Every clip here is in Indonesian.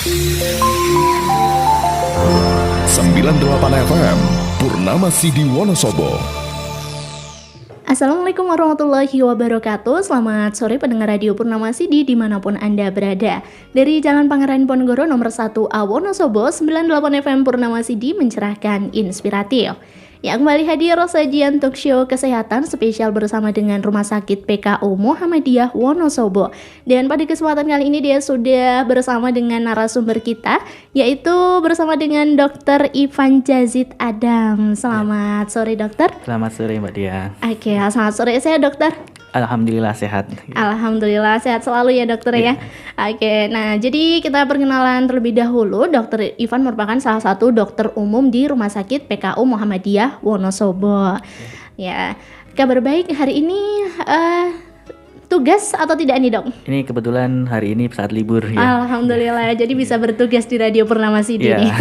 98 FM Purnama Sidi Wonosobo. Assalamualaikum warahmatullahi wabarakatuh. Selamat sore pendengar Radio Purnama Sidi dimanapun Anda berada. Dari Jalan Pangeran Ponorogo nomor 1A Wonosobo, 98 FM Purnama Sidi mencerahkan inspiratif. Ya, kembali hadir sajian talk show kesehatan spesial bersama dengan Rumah Sakit PKU Muhammadiyah Wonosobo. Dan pada kesempatan kali ini dia sudah bersama dengan narasumber kita, yaitu bersama dengan Dr. Ivan Jazid Adam. Selamat sore dokter. Selamat sore Mbak Dia. Oke, selamat sore. Saya dokter. Alhamdulillah sehat. Alhamdulillah sehat selalu ya dokter ya. Oke, nah jadi kita perkenalan terlebih dahulu. Dokter Ivan merupakan salah satu dokter umum di Rumah Sakit PKU Muhammadiyah Wonosobo. Ya, kabar baik hari ini tugas atau tidak nih dok? Ini kebetulan hari ini saat libur ya. Alhamdulillah, jadi bisa bertugas di Radio Purnama Sidi nih.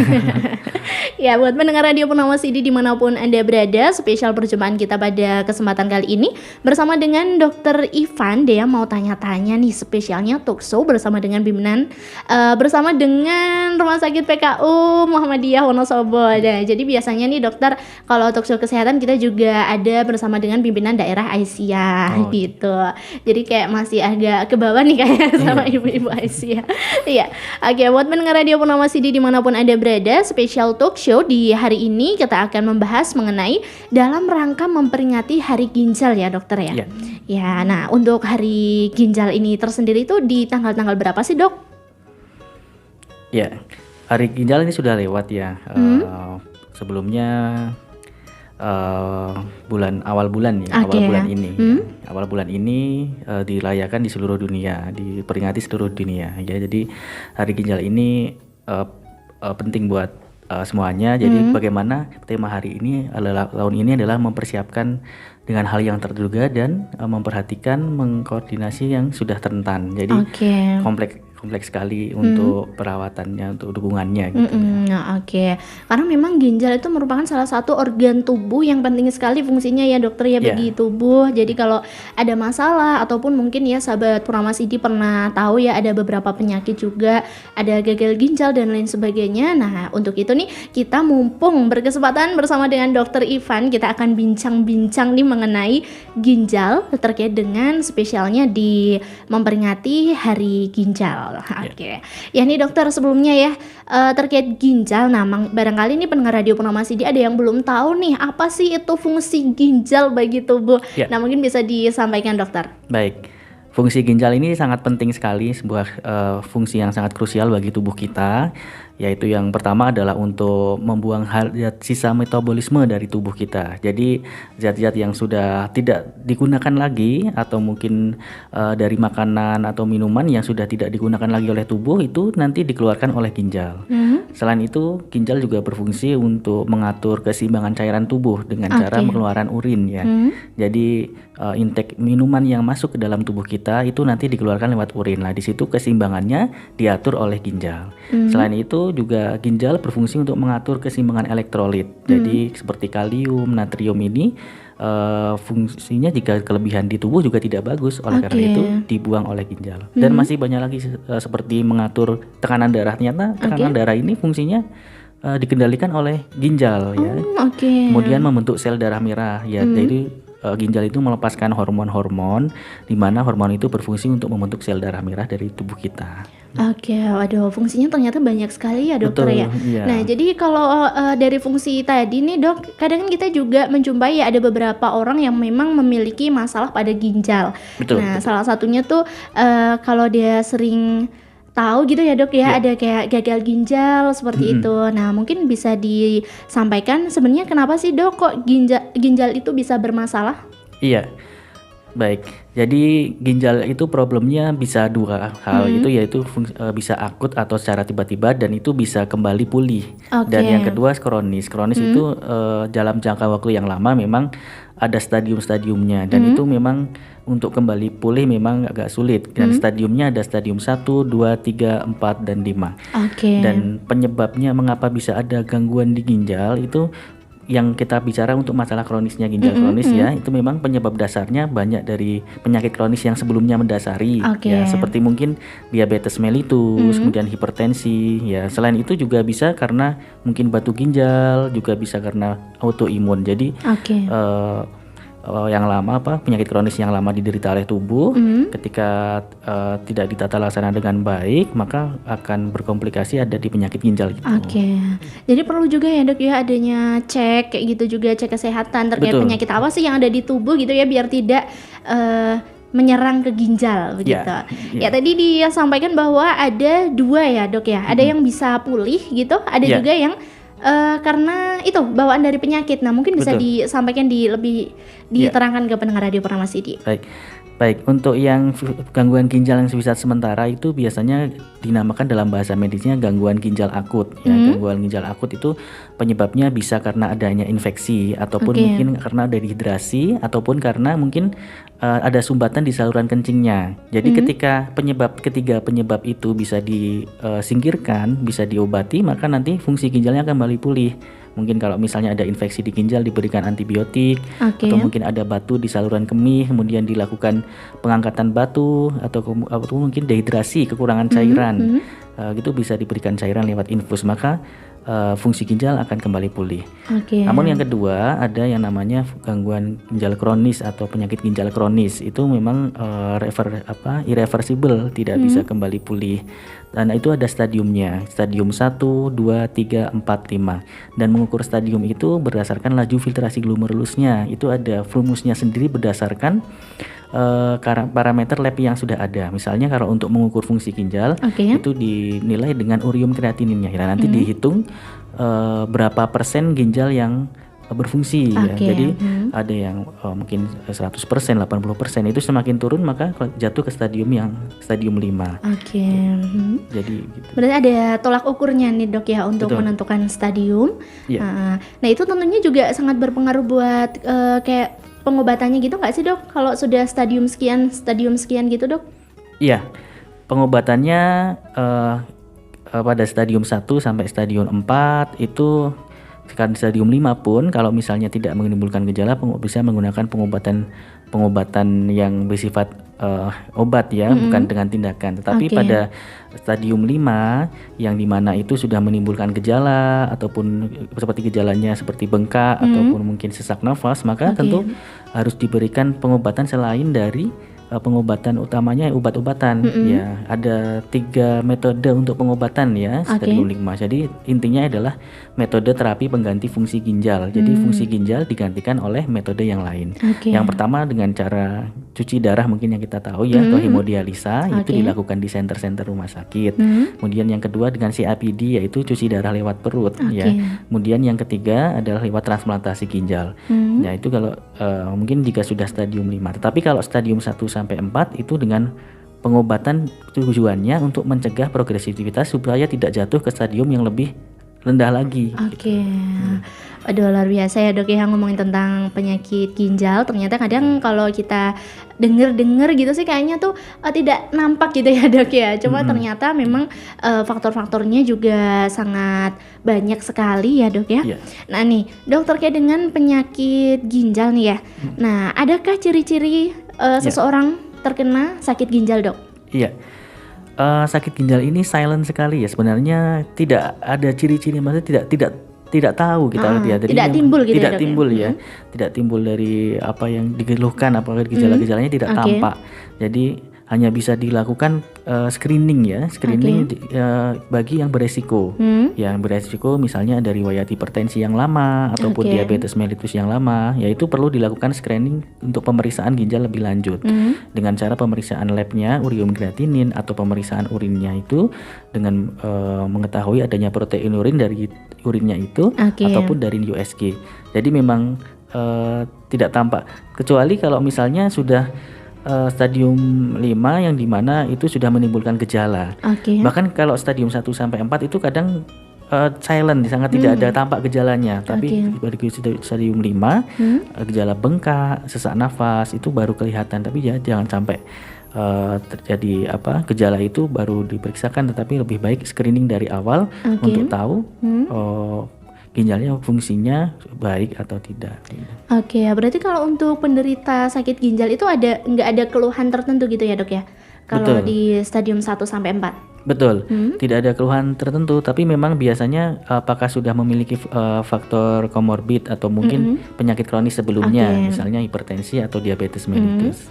Ya, buat pendengar Radio Purnama Sidi dimanapun Anda berada, spesial perjumpaan kita pada kesempatan kali ini bersama dengan Dr. Ivan. Dia mau tanya-tanya nih, spesialnya talk show bersama dengan pimpinan bersama dengan Rumah Sakit PKU Muhammadiyah Wonosobo. Nah, jadi biasanya nih dokter, kalau talk show kesehatan kita juga ada bersama dengan pimpinan daerah Aisyah gitu. Jadi kayak masih agak ke bawah nih kayak sama ibu-ibu Aisyah. Iya. Oke, buat pendengar Radio Purnama Sidi dimanapun Anda berada, spesial talk show di hari ini kita akan membahas mengenai dalam rangka memperingati Hari Ginjal ya dokter ya. Ya, nah untuk Hari Ginjal ini tersendiri itu di tanggal-tanggal berapa sih dok? Ya, Hari Ginjal ini sudah lewat ya. Sebelumnya awal bulan ini. Awal bulan ini dirayakan di seluruh dunia, diperingati seluruh dunia ya. Jadi Hari Ginjal ini penting buat semuanya. Jadi bagaimana tema hari ini tahun ini adalah mempersiapkan dengan hal yang terduga dan memperhatikan mengkoordinasi yang sudah rentan. Jadi kompleks sekali untuk perawatannya, untuk dukungannya gitu. Oke. Karena memang ginjal itu merupakan salah satu organ tubuh yang penting sekali fungsinya ya dokter ya bagi tubuh. Jadi kalau ada masalah ataupun mungkin ya sahabat Purnama Sidi pernah tahu ya ada beberapa penyakit juga, ada gagal ginjal dan lain sebagainya. Nah, untuk itu nih kita mumpung berkesempatan bersama dengan Dr. Ivan, kita akan bincang-bincang nih mengenai ginjal terkait dengan spesialnya di memperingati Hari Ginjal. Oke. Ya nih dokter, sebelumnya ya terkait ginjal, nah barangkali nih pendengar Radio Purnama Sidi ada yang belum tahu nih apa sih itu fungsi ginjal bagi tubuh. Nah mungkin bisa disampaikan dokter. Baik. Fungsi ginjal ini sangat penting sekali, sebuah fungsi yang sangat krusial bagi tubuh kita, yaitu yang pertama adalah untuk membuang zat sisa metabolisme dari tubuh kita. Jadi zat-zat yang sudah tidak digunakan lagi atau mungkin dari makanan atau minuman yang sudah tidak digunakan lagi oleh tubuh itu nanti dikeluarkan oleh ginjal. Selain itu, ginjal juga berfungsi untuk mengatur keseimbangan cairan tubuh dengan cara pengeluaran urin ya. Jadi intake minuman yang masuk ke dalam tubuh kita itu nanti dikeluarkan lewat urin. Nah, di situ keseimbangannya diatur oleh ginjal. Selain itu juga ginjal berfungsi untuk mengatur keseimbangan elektrolit. Jadi seperti kalium, natrium ini fungsinya jika kelebihan di tubuh juga tidak bagus, oleh karena itu dibuang oleh ginjal. Dan masih banyak lagi seperti mengatur tekanan darah. Ternyata tekanan darah ini fungsinya dikendalikan oleh ginjal ya. Kemudian membentuk sel darah merah ya. Jadi ginjal itu melepaskan hormon-hormon, di mana hormon itu berfungsi untuk membentuk sel darah merah dari tubuh kita. Waduh, fungsinya ternyata banyak sekali ya dokter. Betul, ya. Iya. Nah, jadi kalau dari fungsi tadi nih dok, kadang kan kita juga menjumpai ya ada beberapa orang yang memang memiliki masalah pada ginjal. Nah, salah satunya tuh kalau dia sering tahu gitu ya dok ya, ada kayak gagal ginjal seperti itu. Nah mungkin bisa disampaikan sebenarnya kenapa sih dok kok ginjal itu bisa bermasalah? Iya, baik. Jadi ginjal itu problemnya bisa dua hal, itu yaitu bisa akut atau secara tiba-tiba dan itu bisa kembali pulih. Dan yang kedua kronis. Kronis itu dalam jangka waktu yang lama memang ada stadium-stadiumnya dan itu memang untuk kembali pulih memang agak sulit. Dan stadiumnya ada stadium 1, 2, 3, 4 dan 5. Dan penyebabnya mengapa bisa ada gangguan di ginjal itu yang kita bicara untuk masalah kronisnya ginjal kronis ya, itu memang penyebab dasarnya banyak dari penyakit kronis yang sebelumnya mendasari ya, seperti mungkin diabetes mellitus, kemudian hipertensi ya. Selain itu juga bisa karena mungkin batu ginjal, juga bisa karena autoimun. Jadi yang lama penyakit kronis yang lama diderita oleh tubuh ketika tidak ditata laksana dengan baik, maka akan berkomplikasi ada di penyakit ginjal gitu. Jadi perlu juga ya dok ya adanya cek kayak gitu juga, cek kesehatan terkait penyakit apa sih yang ada di tubuh gitu ya, biar tidak menyerang ke ginjal begitu. Ya tadi dia sampaikan bahwa ada 2 ya dok ya, ada yang bisa pulih gitu, ada juga yang karena itu bawaan dari penyakit. Nah mungkin bisa disampaikan lebih diterangkan ke pendengar Radio Purnama Sidi. Baik, untuk yang gangguan ginjal yang sifatnya sementara itu biasanya dinamakan dalam bahasa medisnya gangguan ginjal akut ya. Gangguan ginjal akut itu penyebabnya bisa karena adanya infeksi, ataupun mungkin karena dehidrasi, ataupun karena mungkin ada sumbatan di saluran kencingnya. Jadi ketika ketiga penyebab itu bisa disingkirkan, bisa diobati, maka nanti fungsi ginjalnya akan kembali pulih. Mungkin kalau misalnya ada infeksi di ginjal diberikan antibiotik, atau mungkin ada batu di saluran kemih kemudian dilakukan pengangkatan batu, atau mungkin dehidrasi, kekurangan cairan, gitu bisa diberikan cairan lewat infus, maka fungsi ginjal akan kembali pulih. Namun yang kedua ada yang namanya gangguan ginjal kronis atau penyakit ginjal kronis, itu memang irreversible, tidak bisa kembali pulih. Dan itu ada stadiumnya, stadium 1, 2, 3, 4, 5. Dan mengukur stadium itu berdasarkan laju filtrasi glomerulusnya. Itu ada rumusnya sendiri berdasarkan parameter lab yang sudah ada. Misalnya kalau untuk mengukur fungsi ginjal itu dinilai dengan urium kreatininnya. Nah, nanti dihitung berapa persen ginjal yang berfungsi ya. Jadi ada yang mungkin 100%, 80%, itu semakin turun maka jatuh ke stadium 5. Jadi gitu. Berarti ada tolak ukurnya nih dok ya untuk menentukan stadium. Nah itu tentunya juga sangat berpengaruh buat kayak pengobatannya gitu nggak sih dok? Kalau sudah stadium sekian gitu dok? Iya, pengobatannya pada stadium 1 sampai stadium 4 itu. Sekarang stadium 5 pun kalau misalnya tidak menimbulkan gejala, bisa menggunakan pengobatan yang bersifat obat ya, bukan dengan tindakan. Tetapi pada stadium 5 yang dimana itu sudah menimbulkan gejala ataupun seperti gejalanya seperti bengkak ataupun mungkin sesak nafas, maka tentu harus diberikan pengobatan selain dari pengobatan utamanya obat-obatan ya. Ada 3 metode untuk pengobatan ya stadium 5. Jadi intinya adalah metode terapi pengganti fungsi ginjal. Jadi fungsi ginjal digantikan oleh metode yang lain. Yang pertama dengan cara cuci darah mungkin yang kita tahu ya, atau hemodialisa, itu dilakukan di center-center rumah sakit. Kemudian yang kedua dengan CAPD, yaitu cuci darah lewat perut ya. Kemudian yang ketiga adalah lewat transplantasi ginjal. Nah itu kalau mungkin jika sudah stadium 5. Tetapi kalau stadium 1 sampai 4 itu dengan pengobatan tujuannya untuk mencegah progresivitas supaya tidak jatuh ke stadium yang lebih rendah lagi. Aduh luar biasa ya dok ya ngomongin tentang penyakit ginjal. Ternyata kadang kalau kita denger gitu sih kayaknya tuh tidak nampak gitu ya dok ya. Cuma ternyata memang faktor-faktornya juga sangat banyak sekali ya dok ya. Nah nih dok, terkait dengan penyakit ginjal nih ya. Nah adakah ciri-ciri seseorang terkena sakit ginjal dok? Sakit ginjal ini silent sekali ya, sebenarnya tidak ada ciri-ciri, maksudnya tidak tahu kita lihat ya. Tidak timbul gitu tidak ya, timbul ya. Tidak timbul dari apa yang dikeluhkan, apakah gejala-gejalanya tidak tampak. Jadi hanya bisa dilakukan screening ya, bagi yang beresiko. Yang beresiko misalnya ada riwayat hipertensi yang lama ataupun diabetes mellitus yang lama, yaitu perlu dilakukan screening untuk pemeriksaan ginjal lebih lanjut. Dengan cara pemeriksaan labnya, urium kreatinin atau pemeriksaan urinnya itu dengan mengetahui adanya protein urin dari urinnya itu ataupun dari USG. Jadi memang tidak tampak, kecuali kalau misalnya sudah stadium 5 yang dimana itu sudah menimbulkan gejala. Bahkan kalau stadium 1 sampai 4 itu kadang silent, sangat tidak ada tampak gejalanya. Tapi pada stadium 5 gejala bengkak, sesak nafas itu baru kelihatan. Tapi ya jangan sampai terjadi gejala itu baru diperiksakan, tetapi lebih baik screening dari awal untuk tahu ginjalnya fungsinya baik atau tidak. Oke, berarti kalau untuk penderita sakit ginjal itu nggak ada keluhan tertentu gitu ya dok ya? Kalau Betul. di stadium 1 sampai 4? Betul, tidak ada keluhan tertentu, tapi memang biasanya apakah sudah memiliki faktor komorbid atau mungkin penyakit kronis sebelumnya, Oke. misalnya hipertensi atau diabetes mellitus.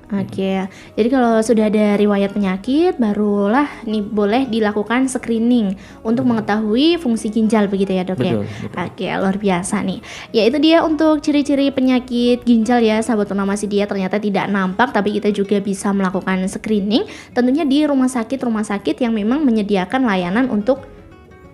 Oke, jadi kalau sudah ada riwayat penyakit, barulah nih boleh dilakukan screening untuk mengetahui fungsi ginjal begitu ya dok ya? Betul, betul. Oke, luar biasa nih. Ya itu dia untuk ciri-ciri penyakit ginjal ya sahabat Purnama Sidia, ternyata tidak nampak tapi kita juga bisa melakukan screening tentunya di rumah sakit yang memang menyediakan layanan untuk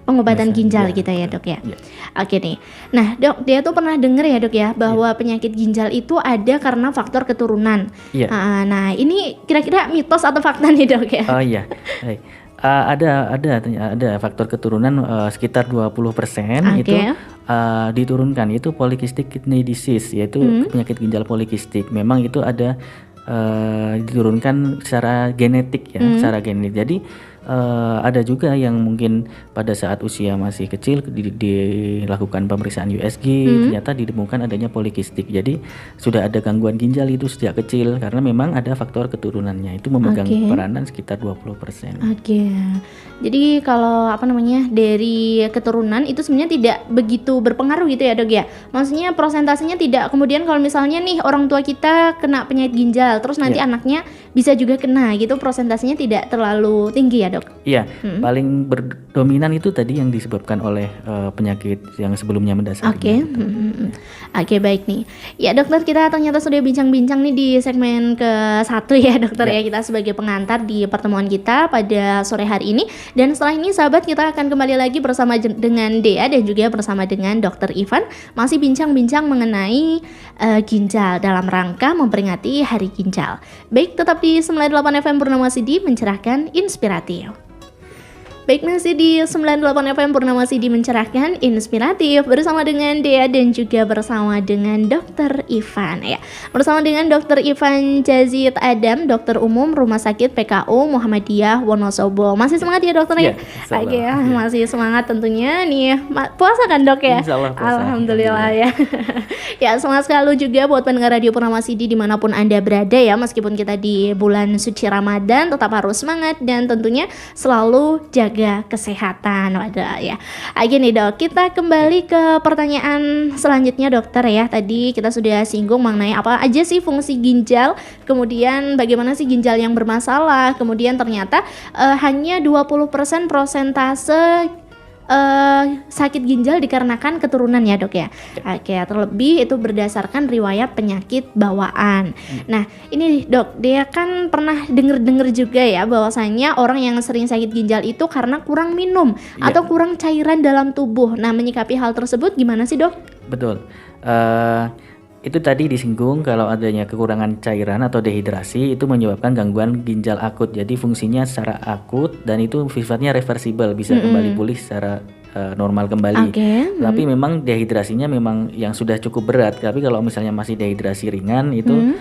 pengobatan Biasa, ginjal ya, gitu ya betul. dok ya. Ya. Oke nih. Nah dok, dia tuh pernah denger ya dok ya bahwa penyakit ginjal itu ada karena faktor keturunan. Iya. Nah ini kira-kira mitos atau fakta nih dok ya? Oh iya, baik. Ada faktor keturunan sekitar 20% itu Oke. diturunkan, itu polycystic kidney disease, yaitu penyakit ginjal polikistik. Memang itu ada diturunkan secara genetik ya, secara genetik. Jadi ada juga yang mungkin pada saat usia masih kecil dilakukan pemeriksaan USG, ternyata ditemukan adanya polikistik. Jadi sudah ada gangguan ginjal itu sejak kecil karena memang ada faktor keturunannya, itu memegang Oke. peranan sekitar 20%. Oke. Jadi kalau dari keturunan itu sebenarnya tidak begitu berpengaruh gitu ya dok ya. Maksudnya prosentasenya tidak kemudian kalau misalnya nih orang tua kita kena penyakit ginjal terus nanti Iya. anaknya bisa juga kena gitu, prosentasenya tidak terlalu tinggi ya dok. Iya, paling berdominan itu tadi yang disebabkan oleh penyakit yang sebelumnya mendasari. Oke, Oke baik nih. Ya dokter, kita ternyata sudah bincang-bincang nih di segmen ke-1 ya dokter ya, kita sebagai pengantar di pertemuan kita pada sore hari ini. Dan setelah ini sahabat, kita akan kembali lagi bersama dengan Dea dan juga bersama dengan Dokter Ivan, masih bincang-bincang mengenai ginjal dalam rangka memperingati Hari Ginjal. Baik, tetap di 98 FM Purnama Sidi, mencerahkan, inspiratif. Baik, masih di 98 FM Purnama Sidi, mencerahkan, inspiratif, bersama dengan Dea dan juga bersama dengan Dokter Ivan ya. Bersama dengan Dokter Ivan Jazid Adam, Dokter Umum Rumah Sakit PKU Muhammadiyah Wonosobo. Masih semangat ya dokter ya? Iya, insya Allah. Oke ya, Iya. masih semangat tentunya nih. Puasa kan dok ya? Insya Allah puasa. Alhamdulillah ya. Ya, semangat selalu juga buat pendengar Radio Purnama Sidi dimanapun Anda berada ya. Meskipun kita di bulan suci Ramadan, tetap harus semangat dan tentunya selalu jaga kesehatan. Waduh ya. Gini dok, kita kembali ke pertanyaan selanjutnya dokter ya. Tadi kita sudah singgung mengenai apa aja sih fungsi ginjal, kemudian bagaimana sih ginjal yang bermasalah, kemudian ternyata hanya 20% prosentase sakit ginjal dikarenakan keturunan ya dok ya. Oke, terlebih itu berdasarkan riwayat penyakit bawaan. Nah ini dok, dia kan pernah denger juga ya bahwasanya orang yang sering sakit ginjal itu karena kurang minum Iya. atau kurang cairan dalam tubuh. Nah menyikapi hal tersebut gimana sih dok? Betul. Itu tadi disinggung kalau adanya kekurangan cairan atau dehidrasi itu menyebabkan gangguan ginjal akut. Jadi fungsinya secara akut dan itu sifatnya reversible, bisa kembali pulih secara normal kembali. Oke. Tapi memang dehidrasinya memang yang sudah cukup berat. Tapi kalau misalnya masih dehidrasi ringan itu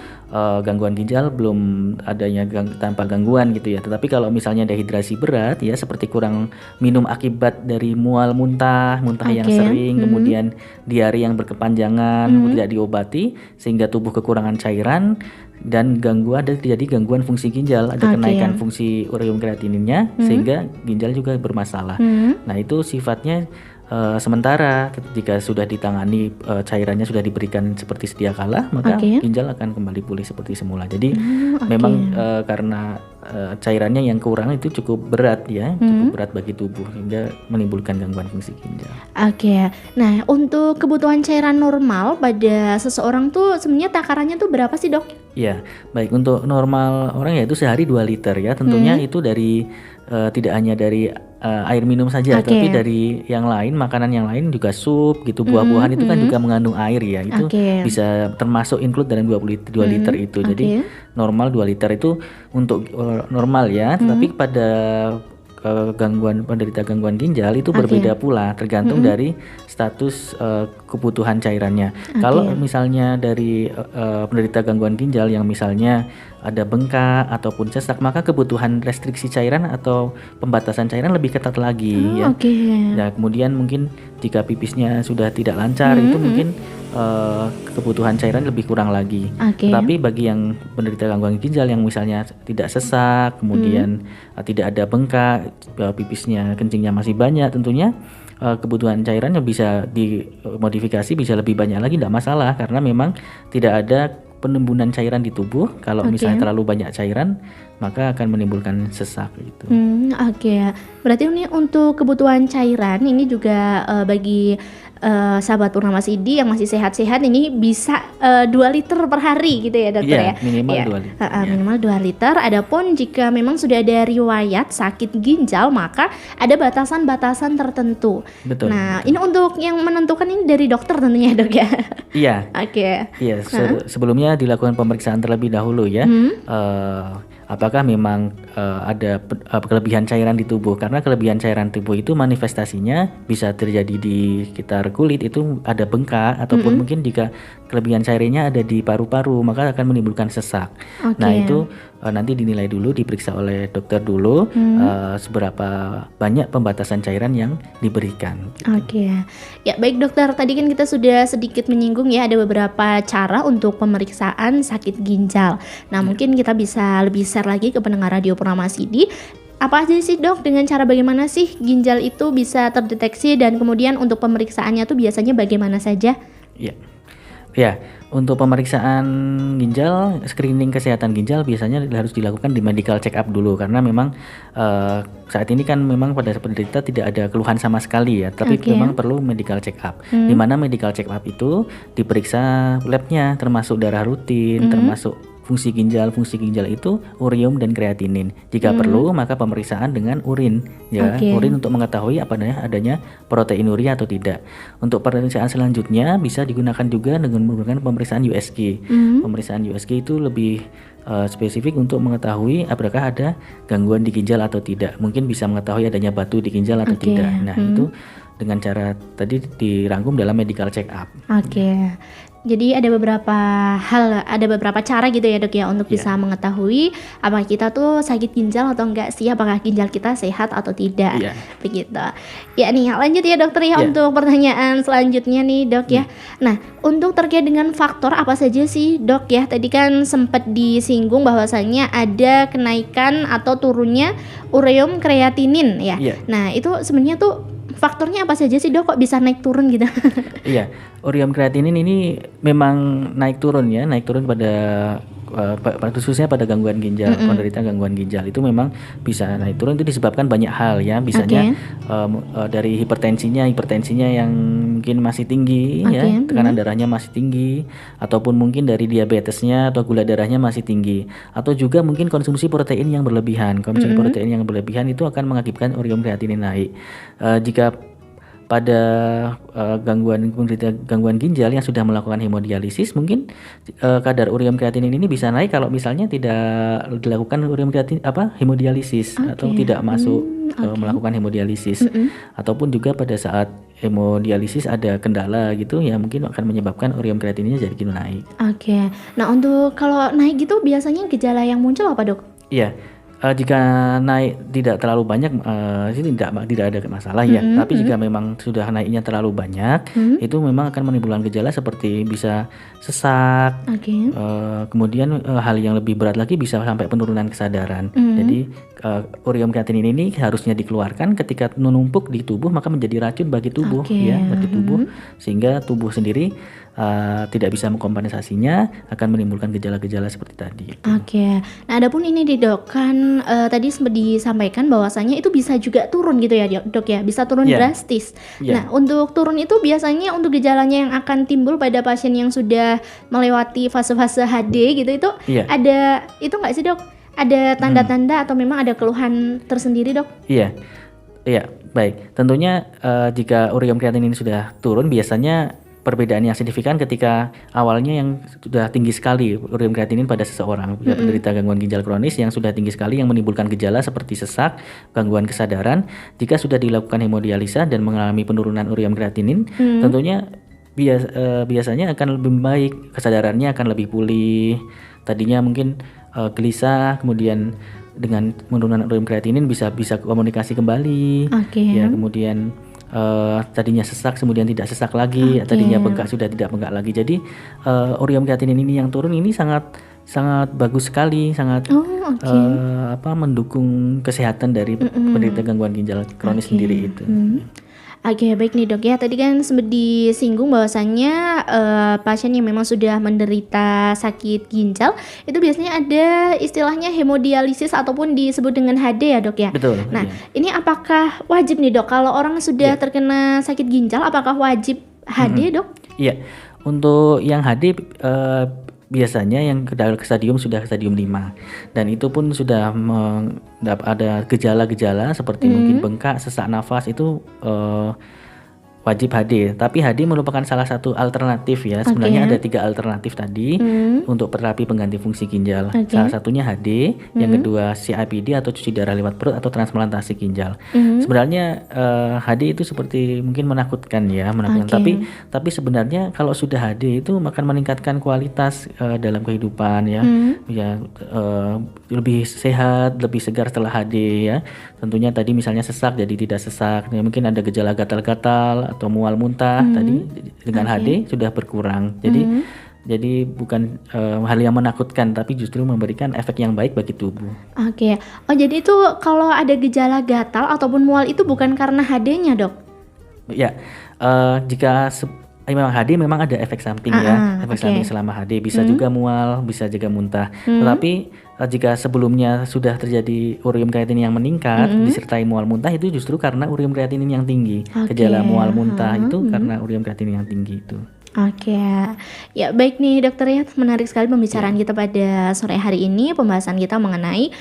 gangguan ginjal belum adanya tanpa gangguan gitu ya. Tetapi kalau misalnya dehidrasi berat ya seperti kurang minum akibat dari mual muntah yang Oke. sering, kemudian diare yang berkepanjangan, tidak diobati sehingga tubuh kekurangan cairan dan terjadi gangguan fungsi ginjal, ada Oke. kenaikan fungsi ureum kreatininnya sehingga ginjal juga bermasalah. Nah, itu sifatnya sementara. Ketika sudah ditangani, cairannya sudah diberikan seperti sedia kala, maka Oke. ginjal akan kembali pulih seperti semula. Jadi Oke. memang karena cairannya yang kurang itu cukup berat ya, cukup berat bagi tubuh sehingga menimbulkan gangguan fungsi ginjal. Oke, nah untuk kebutuhan cairan normal pada seseorang tuh sebenarnya takarannya tuh berapa sih dok? Ya, baik, untuk normal orang yaitu sehari 2 liter ya. Tentunya itu dari tidak hanya dari air minum saja, Oke. tapi dari yang lain, makanan yang lain juga sup gitu, buah-buahan itu kan juga mengandung air ya. Itu Oke. bisa termasuk include dalam 2 liter itu. Jadi Oke. normal 2 liter itu untuk normal ya. Tetapi pada penderita gangguan ginjal itu berbeda pula, tergantung dari status kebutuhan cairannya. Kalau misalnya dari penderita gangguan ginjal yang misalnya ada bengkak ataupun sesak, maka kebutuhan restriksi cairan atau pembatasan cairan lebih ketat lagi ya. Nah, kemudian mungkin jika pipisnya sudah tidak lancar itu mungkin kebutuhan cairan lebih kurang lagi. Tetapi bagi yang penderita gangguan ginjal yang misalnya tidak sesak, kemudian tidak ada bengkak, pipisnya kencingnya masih banyak, tentunya kebutuhan cairannya bisa dimodifikasi, bisa lebih banyak lagi, tidak masalah, karena memang tidak ada penimbunan cairan di tubuh. Kalau misalnya terlalu banyak cairan, maka akan menimbulkan sesak gitu. Berarti ini untuk kebutuhan cairan ini juga bagi sahabat Purnama CD yang masih sehat-sehat ini bisa 2 liter per hari gitu ya dokter ya? Minimal 2 liter. Minimal 2 liter. Adapun jika memang sudah ada riwayat sakit ginjal, maka ada batasan-batasan tertentu. Betul. Nah, ini untuk yang menentukan ini dari dokter tentunya dok ya? Iya. Iya. Sebelumnya dilakukan pemeriksaan terlebih dahulu ya. Apakah memang ada kelebihan cairan di tubuh, karena kelebihan cairan tubuh itu manifestasinya bisa terjadi di sekitar kulit, itu ada bengkak, ataupun mungkin jika kelebihan cairannya ada di paru-paru maka akan menimbulkan sesak. Nah itu nanti dinilai dulu, diperiksa oleh dokter dulu seberapa banyak pembatasan cairan yang diberikan gitu. Ya baik dokter, tadi kan kita sudah sedikit menyinggung ya ada beberapa cara untuk pemeriksaan sakit ginjal. Nah mungkin kita bisa lebih share lagi ke pendengar Radio Purnama CD. Apa aja sih dok, dengan cara bagaimana sih ginjal itu bisa terdeteksi, dan kemudian untuk pemeriksaannya tuh biasanya bagaimana saja? Ya, untuk pemeriksaan ginjal, screening kesehatan ginjal biasanya harus dilakukan di medical check up dulu, karena memang saat ini kan memang pada penderita tidak ada keluhan sama sekali ya, tapi memang perlu medical check up. Di mana medical check up itu diperiksa labnya, termasuk darah rutin, termasuk fungsi ginjal itu urium dan kreatinin. Jika perlu maka pemeriksaan dengan urin ya, urin untuk mengetahui adanya proteinuria atau tidak. Untuk pemeriksaan selanjutnya bisa digunakan juga dengan menggunakan pemeriksaan USG. Pemeriksaan USG itu lebih spesifik untuk mengetahui apakah ada gangguan di ginjal atau tidak. Mungkin bisa mengetahui adanya batu di ginjal atau tidak. Nah itu dengan cara tadi dirangkum dalam medical check up. Jadi ada beberapa cara gitu ya dok ya untuk bisa mengetahui apakah kita tuh sakit ginjal atau enggak sih, apakah ginjal kita sehat atau tidak, begitu. Ya nih lanjut ya dokter ya untuk pertanyaan selanjutnya nih dok ya. Nah untuk terkait dengan faktor apa saja sih dok ya, tadi kan sempat disinggung bahwasannya ada kenaikan atau turunnya ureum kreatinin ya. Nah itu sebenarnya tuh faktornya apa saja sih dok, kok bisa naik turun gitu? Ureum kreatinin ini memang naik turun pada khususnya pada gangguan ginjal, penderita gangguan ginjal itu memang bisa naik turun. Itu disebabkan banyak hal ya, misalnya dari hipertensinya yang mungkin masih tinggi ya, tekanan darahnya masih tinggi, ataupun mungkin dari diabetesnya atau gula darahnya masih tinggi, atau juga mungkin konsumsi protein yang berlebihan. Konsumsi protein yang berlebihan itu akan mengakibatkan ureum kreatinin naik. Jika pada gangguan ginjal yang sudah melakukan hemodialisis, mungkin kadar ureum kreatinin ini bisa naik kalau misalnya tidak dilakukan hemodialisis atau tidak masuk melakukan hemodialisis, ataupun juga pada saat hemodialisis ada kendala gitu ya, mungkin akan menyebabkan ureum kreatininnya jadi naik. Nah untuk kalau naik gitu biasanya gejala yang muncul apa dok? Jika naik tidak terlalu banyak itu tidak ada masalah ya. Tapi jika memang sudah naiknya terlalu banyak, itu memang akan menimbulkan gejala seperti bisa sesak. Kemudian hal yang lebih berat lagi bisa sampai penurunan kesadaran. Jadi ureum kreatinin ini harusnya dikeluarkan ketika menumpuk di tubuh, maka menjadi racun bagi tubuh bagi tubuh, sehingga tubuh sendiri tidak bisa mengkompensasinya, akan menimbulkan gejala-gejala seperti tadi. Nah adapun ini di dok, kan tadi sempat disampaikan bahwasanya itu bisa juga turun gitu ya dok ya, bisa turun drastis. Nah untuk turun itu biasanya untuk gejalanya yang akan timbul pada pasien yang sudah melewati fase-fase HD gitu, itu ada itu nggak sih dok? Ada tanda-tanda atau memang ada keluhan tersendiri dok? Baik. Tentunya jika ureum kreatinin ini sudah turun, biasanya perbedaan yang signifikan ketika awalnya yang sudah tinggi sekali urium kreatinin pada seseorang penderita gangguan ginjal kronis yang sudah tinggi sekali yang menimbulkan gejala seperti sesak, gangguan kesadaran. Jika sudah dilakukan hemodialisa dan mengalami penurunan urium kreatinin, tentunya biasanya akan lebih baik, kesadarannya akan lebih pulih. Tadinya mungkin gelisah, kemudian dengan penurunan urium kreatinin bisa komunikasi kembali. Ya, kemudian tadinya sesak kemudian tidak sesak lagi, tadinya bengkak sudah tidak bengkak lagi. Jadi urium kreatinin ini yang turun ini sangat bagus sekali, sangat mendukung kesehatan dari penderita gangguan ginjal kronis sendiri itu. Oke, baik nih dok ya. Tadi kan sempat disinggung bahwasannya pasien yang memang sudah menderita sakit ginjal itu biasanya ada istilahnya hemodialisis ataupun disebut dengan HD ya dok ya. Betul. Nah, ini apakah wajib nih dok kalau orang sudah terkena sakit ginjal, apakah wajib HD dok? Iya, untuk yang HD biasanya yang ke stadium sudah stadium 5 dan itu pun sudah ada gejala-gejala seperti mungkin bengkak, sesak nafas itu wajib HD. Tapi HD merupakan salah satu alternatif ya. Sebenarnya ada 3 alternatif tadi untuk terapi pengganti fungsi ginjal. Salah satunya HD, yang kedua CIPD atau cuci darah lewat perut atau transplantasi ginjal. Sebenarnya HD itu seperti mungkin menakutkan ya, tapi sebenarnya kalau sudah HD itu akan meningkatkan kualitas dalam kehidupan ya. Lebih sehat, lebih segar setelah HD ya. Tentunya tadi misalnya sesak jadi tidak sesak. Ya, mungkin ada gejala gatal-gatal atau mual muntah tadi dengan HD sudah berkurang. Jadi bukan hal yang menakutkan, tapi justru memberikan efek yang baik bagi tubuh. Oh jadi itu kalau ada gejala gatal ataupun mual itu bukan karena HD-nya dok? Ya, jika memang HD memang ada efek samping ya, efek samping selama HD bisa juga mual, bisa juga muntah. Tetapi jika sebelumnya sudah terjadi urium kreatinin yang meningkat disertai mual muntah itu justru karena urium kreatinin yang tinggi. Gejala mual muntah itu karena urium kreatinin yang tinggi itu. Ya baik nih dokter ya, menarik sekali pembicaraan kita pada sore hari ini. Pembahasan kita mengenai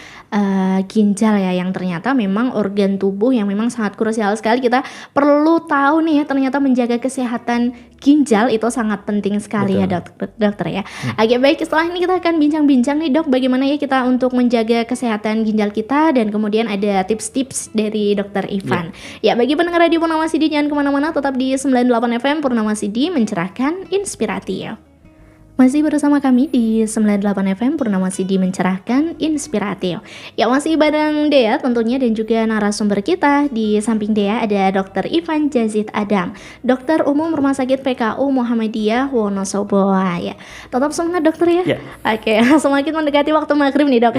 ginjal ya, yang ternyata memang organ tubuh yang memang sangat krusial sekali. Kita perlu tahu nih ya, ternyata menjaga kesehatan ginjal itu sangat penting sekali. Betul. Ya dokter ya. Oke baik, setelah ini kita akan bincang-bincang nih dok, bagaimana ya kita untuk menjaga kesehatan ginjal kita, dan kemudian ada tips-tips dari dokter Ivan. Ya bagi pendengar Radio Purnama Sidi jangan kemana-mana, tetap di 98 FM Purnama Sidi, mencerahkan, inspiratif. Masih bersama kami di 98 FM Purnama Sidi, mencerahkan, inspiratif. Ya masih bareng Dea tentunya, dan juga narasumber kita. Di samping Dea ada Dr. Ivan Yazid Adam, Dokter Umum Rumah Sakit PKU Muhammadiyah Wonosobo. Ya, tetap semangat dokter ya. Semakin mendekati waktu maghrib nih dok.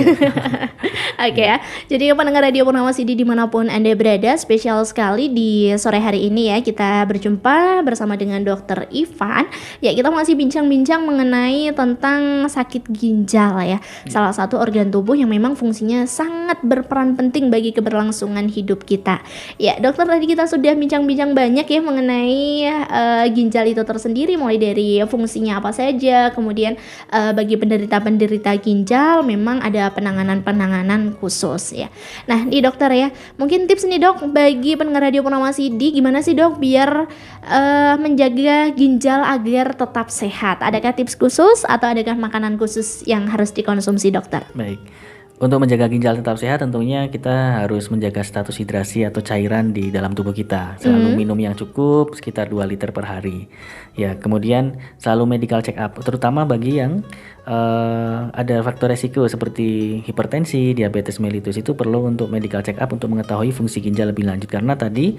Ya, jadi pendengar Radio Purnama Sidi dimanapun Anda berada, spesial sekali di sore hari ini ya, kita berjumpa bersama dengan Dr. Ivan. Ya, kita masih bincang-bincang mengenai tentang sakit ginjal ya, salah satu organ tubuh yang memang fungsinya sangat berperan penting bagi keberlangsungan hidup kita. Ya dokter, tadi kita sudah bincang-bincang banyak ya mengenai ginjal itu tersendiri, mulai dari fungsinya apa saja, kemudian bagi penderita-penderita ginjal memang ada penanganan khusus ya. Nah nih dokter ya, mungkin tips nih dok bagi pendengar Radio Purnama Sidi, gimana sih dok biar menjaga ginjal agar tetap sehat? Adakah tips khusus atau adakah makanan khusus yang harus dikonsumsi dokter? Baik, untuk menjaga ginjal tetap sehat tentunya kita harus menjaga status hidrasi atau cairan di dalam tubuh kita. Selalu minum yang cukup, sekitar 2 liter per hari. Ya, kemudian selalu medical check up, terutama bagi yang ada faktor resiko seperti hipertensi, diabetes mellitus, itu perlu untuk medical check up untuk mengetahui fungsi ginjal lebih lanjut, karena tadi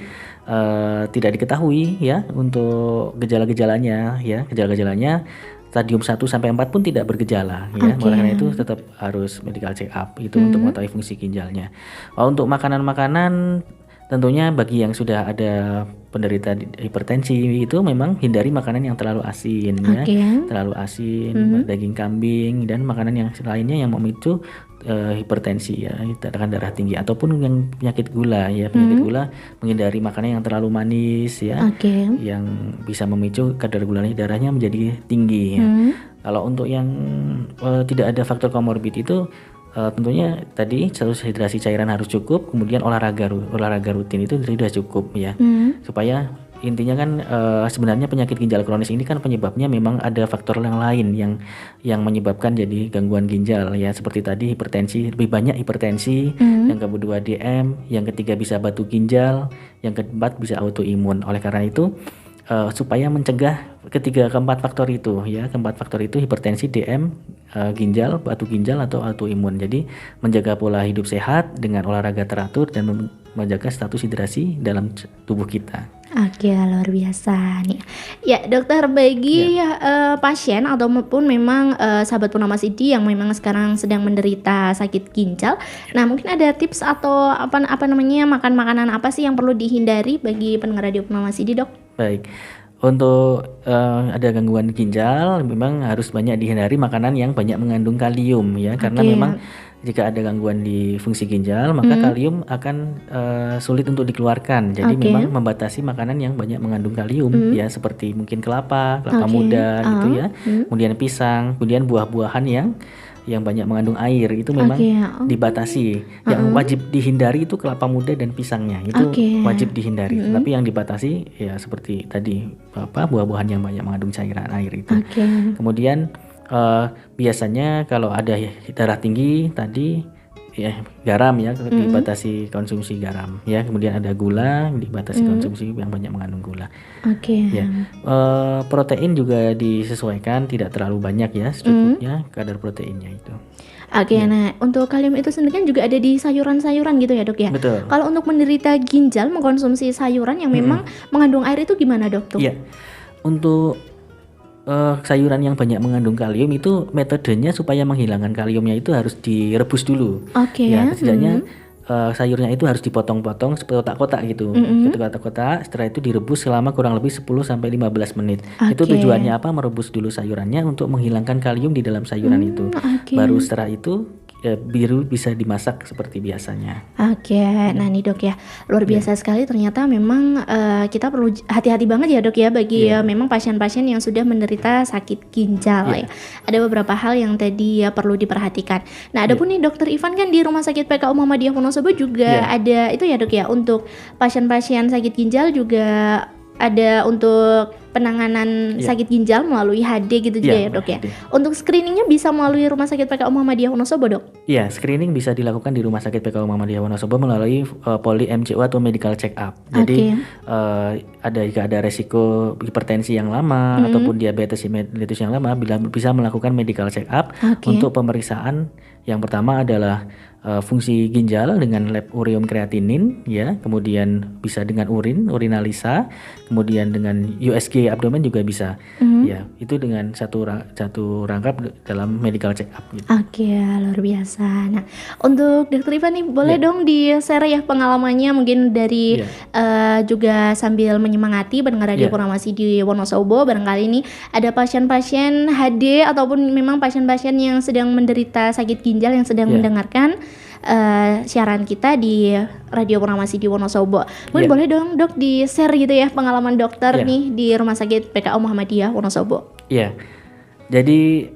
tidak diketahui ya untuk gejala-gejalanya ya. Gejala-gejalanya stadium 1 sampai 4 pun tidak bergejala ya. Oleh karena itu tetap harus medical check up itu untuk mengetahui fungsi ginjalnya. Untuk makanan-makanan tentunya bagi yang sudah ada penderita hipertensi itu memang hindari makanan yang terlalu asin ya. Terlalu asin, daging kambing dan makanan yang lainnya yang memicu hipertensi ya, tekanan darah tinggi, ataupun yang penyakit gula ya. Penyakit gula menghindari makanan yang terlalu manis ya, yang bisa memicu kadar gula darahnya menjadi tinggi ya. Kalau untuk yang tidak ada faktor komorbid itu tentunya tadi status hidrasi cairan harus cukup, kemudian olahraga rutin itu sudah cukup ya, supaya intinya kan sebenarnya penyakit ginjal kronis ini kan penyebabnya memang ada faktor yang lain yang menyebabkan jadi gangguan ginjal ya, seperti tadi hipertensi, lebih banyak hipertensi, yang kedua DM, yang ketiga bisa batu ginjal, yang keempat bisa autoimun. Oleh karena itu supaya mencegah keempat faktor itu ya, keempat faktor itu hipertensi, DM, ginjal, batu ginjal atau autoimun. Jadi menjaga pola hidup sehat dengan olahraga teratur dan menjaga status hidrasi dalam tubuh kita. Oke, luar biasa nih. Ya, dokter, bagi pasien ataupun memang sahabat Purnama CD yang memang sekarang sedang menderita sakit ginjal, nah mungkin ada tips atau apa namanya makan makanan apa sih yang perlu dihindari bagi pendengar radio Purnama CD, Dok? Baik. Untuk ada gangguan ginjal memang harus banyak dihindari makanan yang banyak mengandung kalium ya, karena memang jika ada gangguan di fungsi ginjal maka kalium akan sulit untuk dikeluarkan. Jadi memang membatasi makanan yang banyak mengandung kalium ya, seperti mungkin kelapa muda gitu ya. Kemudian pisang, kemudian buah-buahan yang banyak mengandung air itu memang dibatasi. Yang wajib dihindari itu kelapa muda dan pisangnya, itu wajib dihindari. Tapi yang dibatasi ya seperti tadi buah-buahan yang banyak mengandung cairan air itu. Kemudian biasanya kalau ada darah tinggi tadi ya garam ya, dibatasi konsumsi garam ya. Kemudian ada gula, dibatasi konsumsi yang banyak mengandung gula. Ya. Protein juga disesuaikan, tidak terlalu banyak ya, secukupnya kadar proteinnya itu. Nah untuk kalium itu sendiri kan juga ada di sayuran-sayuran gitu ya, Dok ya. Betul. Kalau untuk menderita ginjal mengkonsumsi sayuran yang memang mengandung air itu gimana, Dok? Iya. Untuk sayuran yang banyak mengandung kalium itu metodenya supaya menghilangkan kaliumnya itu harus direbus dulu. Ya, setidaknya sayurnya itu harus dipotong-potong seperti kotak-kotak gitu. Kotak-kotak, setelah itu direbus selama kurang lebih 10 sampai 15 menit. Itu tujuannya apa? Merebus dulu sayurannya untuk menghilangkan kalium di dalam sayuran itu. Baru setelah itu biru bisa dimasak seperti biasanya. Nah nih, Dok ya, luar biasa sekali ternyata memang kita perlu hati-hati banget ya, Dok ya, bagi memang pasien-pasien yang sudah menderita sakit ginjal ya. Ada beberapa hal yang tadi ya perlu diperhatikan. Nah, adapun nih Dokter Ivan kan di Rumah Sakit PKU Muhammadiyah Wonosobo juga ada itu ya, Dok ya, untuk pasien-pasien sakit ginjal juga ada untuk penanganan sakit ginjal melalui HD gitu juga ya, Dok ya. Untuk screeningnya bisa melalui Rumah Sakit PKU Muhammadiyah Wonosobo, Dok? Iya, screening bisa dilakukan di Rumah Sakit PKU Muhammadiyah Wonosobo melalui poli MCO atau medical check up. Jadi jika ada resiko hipertensi yang lama ataupun diabetes mellitus yang lama, bisa melakukan medical check up untuk pemeriksaan. Yang pertama adalah fungsi ginjal dengan lab ureum kreatinin ya, kemudian bisa dengan urinalisa, kemudian dengan USG abdomen juga bisa. Ya, itu dengan satu rangkap dalam medical check up gitu. Luar biasa. Nah, untuk Dr. Ivan nih boleh dong di-share ya pengalamannya mungkin dari juga sambil menyemangati pendengar radio Purnama CD Wonosobo, barangkali ini ada pasien-pasien HD ataupun memang pasien-pasien yang sedang menderita sakit ginjal yang sedang mendengarkan siaran kita di Radio Purnama CD Wonosobo. Mungkin boleh dong, Dok, di-share gitu ya pengalaman dokter nih di Rumah Sakit PKU Muhammadiyah Wonosobo. Jadi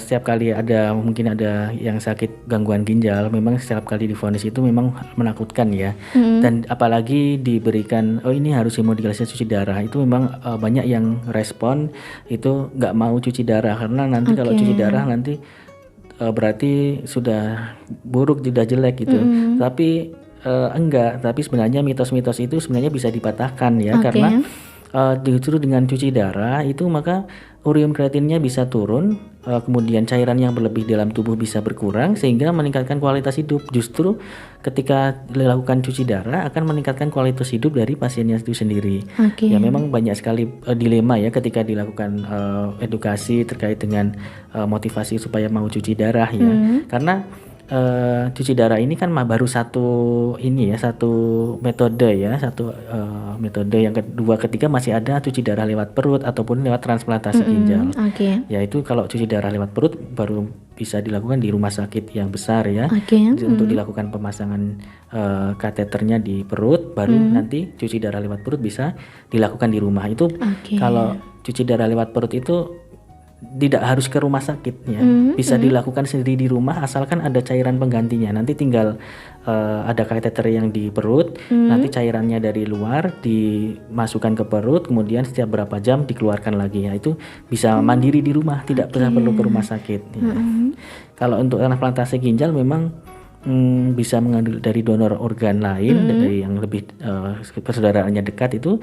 setiap kali mungkin ada yang sakit gangguan ginjal, memang setiap kali divonis itu memang menakutkan ya. Dan apalagi diberikan ini harus hemodialisis cuci darah, itu memang banyak yang respon itu nggak mau cuci darah karena nanti kalau cuci darah nanti berarti sudah buruk, sudah jelek gitu. Tapi enggak, tapi sebenarnya mitos-mitos itu sebenarnya bisa dipatahkan ya, karena justru dengan cuci darah itu maka ureum kreatinnya bisa turun, kemudian cairan yang berlebih dalam tubuh bisa berkurang sehingga meningkatkan kualitas hidup. Justru ketika dilakukan cuci darah akan meningkatkan kualitas hidup dari pasiennya itu sendiri. Ya memang banyak sekali dilema ya ketika dilakukan edukasi terkait dengan motivasi supaya mau cuci darah ya. Karena cuci darah ini kan baru satu metode ya, metode. Yang kedua, ketiga masih ada cuci darah lewat perut ataupun lewat transplantasi ginjal. Yaitu kalau cuci darah lewat perut baru bisa dilakukan di rumah sakit yang besar ya, untuk dilakukan pemasangan kateternya di perut, baru nanti cuci darah lewat perut bisa dilakukan di rumah. Itu kalau cuci darah lewat perut itu tidak harus ke rumah sakit ya, bisa dilakukan sendiri di rumah asalkan ada cairan penggantinya. Nanti tinggal ada kateter yang di perut, nanti cairannya dari luar dimasukkan ke perut, kemudian setiap berapa jam dikeluarkan lagi ya. Itu bisa mandiri di rumah, tidak perlu ke rumah sakit. Ya. Kalau untuk transplantasi ginjal memang bisa mengambil dari donor organ lain, dari yang lebih persaudaraannya dekat itu,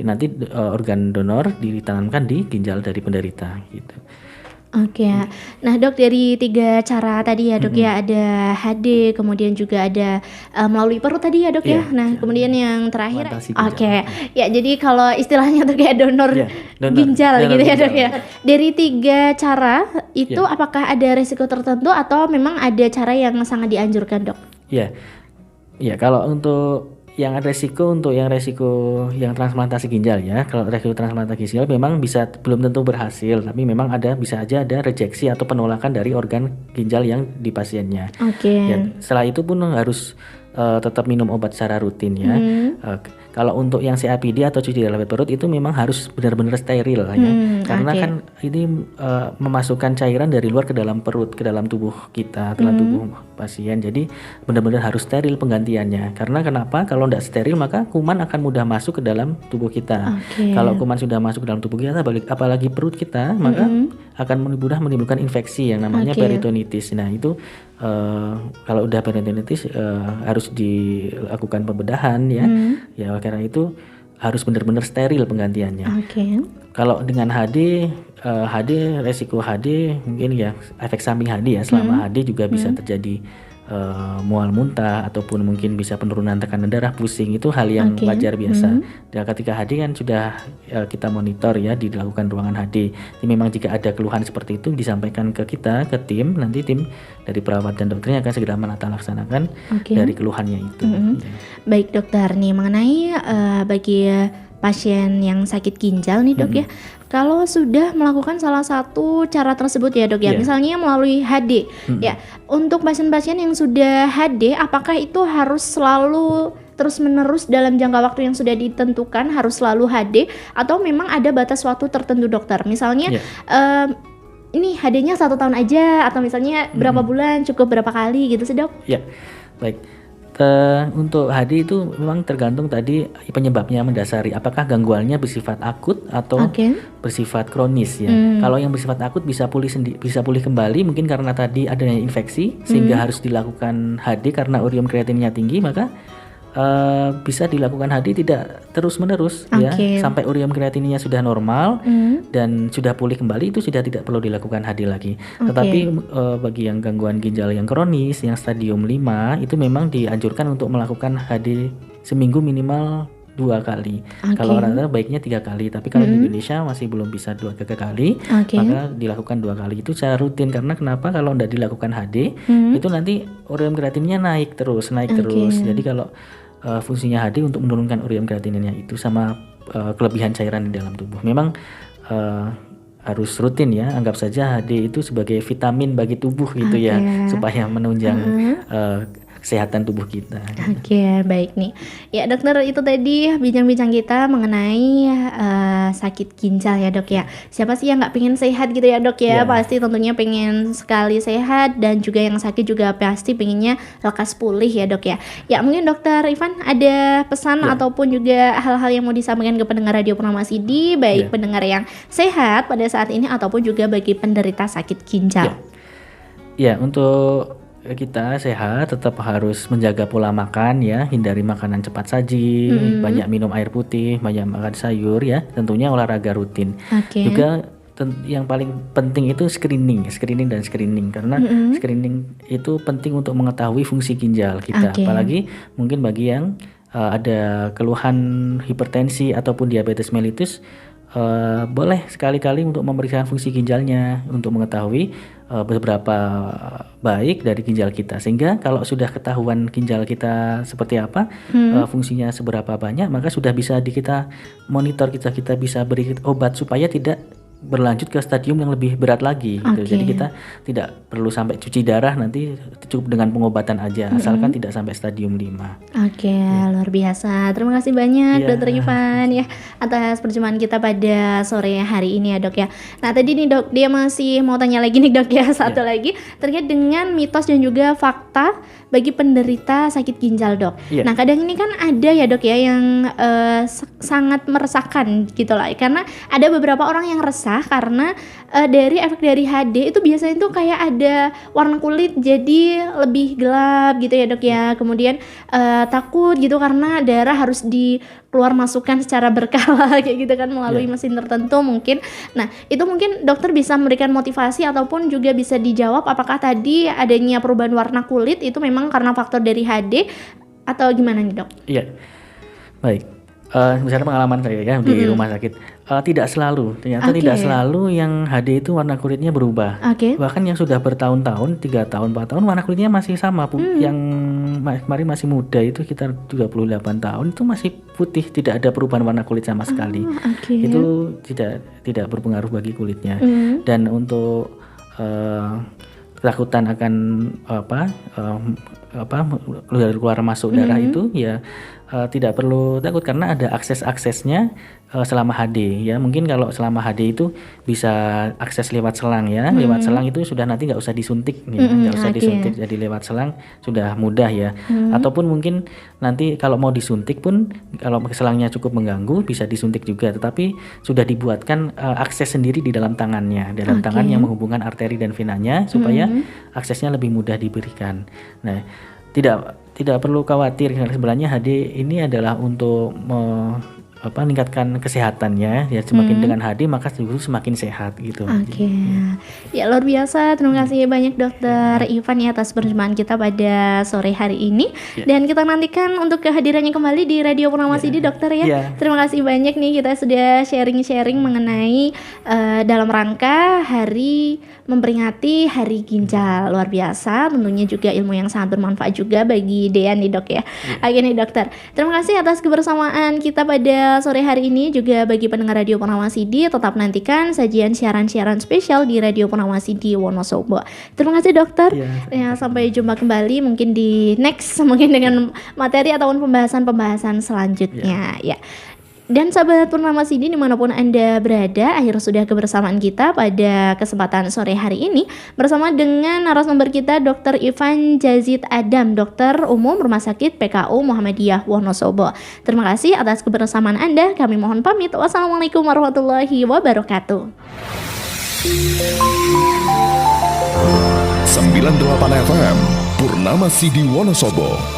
nanti organ donor ditanamkan di ginjal dari penderita gitu. Oke, nah dok, dari 3 cara tadi ya dok ya, ada HD, kemudian juga ada melalui perut tadi ya dok ya. Nah kemudian yang terakhir, oke, ya jadi kalau istilahnya tuh kayak donor ginjal gitu ya dok ya. Dari 3 cara itu apakah ada resiko tertentu atau memang ada cara yang sangat dianjurkan dok? Ya kalau untuk yang resiko yang transplantasi ginjal ya, kalau resiko transplantasi ginjal memang belum tentu berhasil, tapi memang bisa aja ada rejeksi atau penolakan dari organ ginjal yang di pasiennya. Ya, setelah itu pun harus tetap minum obat secara rutin ya. Kalau untuk yang CAPD atau cuci darah perut itu memang harus benar-benar steril ya, karena kan ini memasukkan cairan dari luar ke dalam perut, ke dalam tubuh kita, ke dalam tubuh pasien. Jadi benar-benar harus steril penggantiannya. Karena kenapa? Kalau tidak steril maka kuman akan mudah masuk ke dalam tubuh kita. Kalau kuman sudah masuk ke dalam tubuh kita, apalagi perut kita, maka akan mudah menimbulkan infeksi yang namanya peritonitis. Nah itu kalau udah peritonitis harus dilakukan pembedahan ya. Ya karena itu harus benar-benar steril penggantiannya. Kalau dengan HD resiko HD mungkin ya efek samping HD ya, selama HD juga bisa terjadi mual muntah ataupun mungkin bisa penurunan tekanan darah, pusing, itu hal yang wajar biasa. Dan ketika HD kan sudah kita monitor ya, dilakukan ruangan HD. Jadi memang jika ada keluhan seperti itu disampaikan ke kita, ke tim, nanti tim dari perawat dan dokternya akan segera menata laksanakan dari keluhannya itu. Baik dokter, nih mengenai bagi pasien yang sakit ginjal nih dok ya, kalau sudah melakukan salah satu cara tersebut ya dok ya, misalnya melalui HD ya, untuk pasien-pasien yang sudah HD apakah itu harus selalu terus menerus dalam jangka waktu yang sudah ditentukan harus selalu HD atau memang ada batas waktu tertentu dokter, misalnya ini HD-nya 1 tahun aja atau misalnya berapa bulan, cukup berapa kali gitu sih dok? Ya, baik. Untuk HD itu memang tergantung tadi penyebabnya mendasari, apakah gangguannya bersifat akut atau bersifat kronis ya. Kalau yang bersifat akut bisa pulih kembali mungkin karena tadi adanya infeksi sehingga harus dilakukan HD karena urium kreatinnya tinggi, maka bisa dilakukan HD tidak terus menerus ya sampai urium kreatinnya sudah normal dan sudah pulih kembali, itu sudah tidak perlu dilakukan HD lagi. Tetapi bagi yang gangguan ginjal yang kronis yang stadium 5 itu memang dianjurkan untuk melakukan HD seminggu minimal 2 kali. Kalau rata-rata baiknya 3 kali, tapi kalau di Indonesia masih belum bisa 2 kali, maka dilakukan 2 kali itu secara rutin. Karena kenapa? Kalau tidak dilakukan HD itu nanti urium kreatinnya naik terus. Jadi kalau fungsinya HD untuk menurunkan urium kreatinnya itu sama kelebihan cairan di dalam tubuh. Memang harus rutin ya, anggap saja HD itu sebagai vitamin bagi tubuh gitu ya, supaya menunjang kesehatan tubuh kita. Baik nih. Ya dokter, itu tadi bincang-bincang kita mengenai sakit ginjal ya dok ya. Siapa sih yang nggak pengen sehat gitu ya dok ya? Pasti tentunya pengen sekali sehat, dan juga yang sakit juga pasti pengennya lekas pulih ya dok ya. Ya mungkin dokter Ivan ada pesan ataupun juga hal-hal yang mau disampaikan ke pendengar Radio Purnama CD, baik pendengar yang sehat pada saat ini ataupun juga bagi penderita sakit ginjal. Ya, untuk kita sehat tetap harus menjaga pola makan ya, hindari makanan cepat saji, banyak minum air putih, banyak makan sayur ya, tentunya olahraga rutin. Juga yang paling penting itu screening karena screening itu penting untuk mengetahui fungsi ginjal kita, apalagi mungkin bagi yang ada keluhan hipertensi ataupun diabetes mellitus, boleh sekali-kali untuk memeriksa fungsi ginjalnya untuk mengetahui beberapa baik dari ginjal kita, sehingga kalau sudah ketahuan ginjal kita seperti apa, fungsinya seberapa banyak, maka sudah bisa kita monitor, kita bisa beri obat supaya tidak berlanjut ke stadium yang lebih berat lagi gitu. Oke. Jadi kita tidak perlu sampai cuci darah, nanti cukup dengan pengobatan aja asalkan tidak sampai stadium 5. Oke, luar biasa. Terima kasih banyak Iya. Dokter Ivan ya atas perjumpaan kita pada sore hari ini ya Dok ya. Nah tadi nih Dok, dia masih mau tanya lagi nih Dok ya, satu lagi terkait dengan mitos dan juga fakta bagi penderita sakit ginjal Dok. Iya. Nah kadang ini kan ada ya Dok ya yang sangat meresahkan gitu lah, karena ada beberapa orang yang resah karena dari efek dari HD itu biasanya tuh kayak ada warna kulit jadi lebih gelap gitu ya Dok ya. Kemudian takut gitu karena darah harus dikeluar masukkan secara berkala kayak gitu kan melalui mesin tertentu mungkin. Nah itu mungkin dokter bisa memberikan motivasi ataupun juga bisa dijawab apakah tadi adanya perubahan warna kulit itu memang karena faktor dari HD atau gimana nih Dok? Iya, baik. Misalnya pengalaman saya ya di rumah sakit, tidak selalu, ternyata Oke. tidak selalu yang HD itu warna kulitnya berubah. Oke. Bahkan yang sudah bertahun-tahun, 3 tahun, 4 tahun, warna kulitnya masih sama. Yang kemarin masih muda itu sekitar 38 tahun itu masih putih, tidak ada perubahan warna kulit sama sekali. Oke. Itu tidak berpengaruh bagi kulitnya. Dan untuk ketakutan akan keluar masuk darah itu ya tidak perlu takut karena ada aksesnya selama HD ya. Mungkin kalau selama HD itu bisa akses lewat selang ya. Lewat selang itu sudah nanti nggak usah disuntik ya, nggak usah oke. disuntik, jadi lewat selang sudah mudah ya. Ataupun mungkin nanti kalau mau disuntik pun kalau selangnya cukup mengganggu bisa disuntik juga, tetapi sudah dibuatkan akses sendiri di dalam tangannya, dalam tangan yang menghubungkan arteri dan venanya supaya aksesnya lebih mudah diberikan. Nah, tidak perlu khawatir karena sebenarnya HD ini adalah untuk meningkatkan kesehatannya ya. Semakin dengan HD maka justru semakin sehat gitu. Oke, ya luar biasa. Terima kasih banyak Dokter Ivan ya atas perjumpaan kita pada sore hari ini. Dan kita nantikan untuk kehadirannya kembali di Radio Purnama Sidi Dokter ya. Iya. Terima kasih banyak nih kita sudah sharing-sharing mengenai dalam rangka hari memperingati Hari Ginjal. Luar biasa, tentunya juga ilmu yang sangat bermanfaat juga bagi Dean nih Dok ya. Oke nih Dokter, terima kasih atas kebersamaan kita pada sore hari ini. Juga bagi pendengar Radio Purnama Sidi, tetap nantikan sajian siaran-siaran spesial di Radio Purnama Sidi Wonosobo. Terima kasih Dokter. Ya, sampai jumpa kembali mungkin di next mungkin dengan materi ataupun pembahasan-pembahasan selanjutnya ya. Dan sahabat Purnama Sidi dimanapun Anda berada, akhir sudah kebersamaan kita pada kesempatan sore hari ini bersama dengan narasumber kita Dr. Ivan Jazid Adam, Dokter Umum Rumah Sakit PKU Muhammadiyah Wonosobo. Terima kasih atas kebersamaan Anda, kami mohon pamit. Wassalamualaikum warahmatullahi wabarakatuh. 98 FM Purnama Sidi Wonosobo.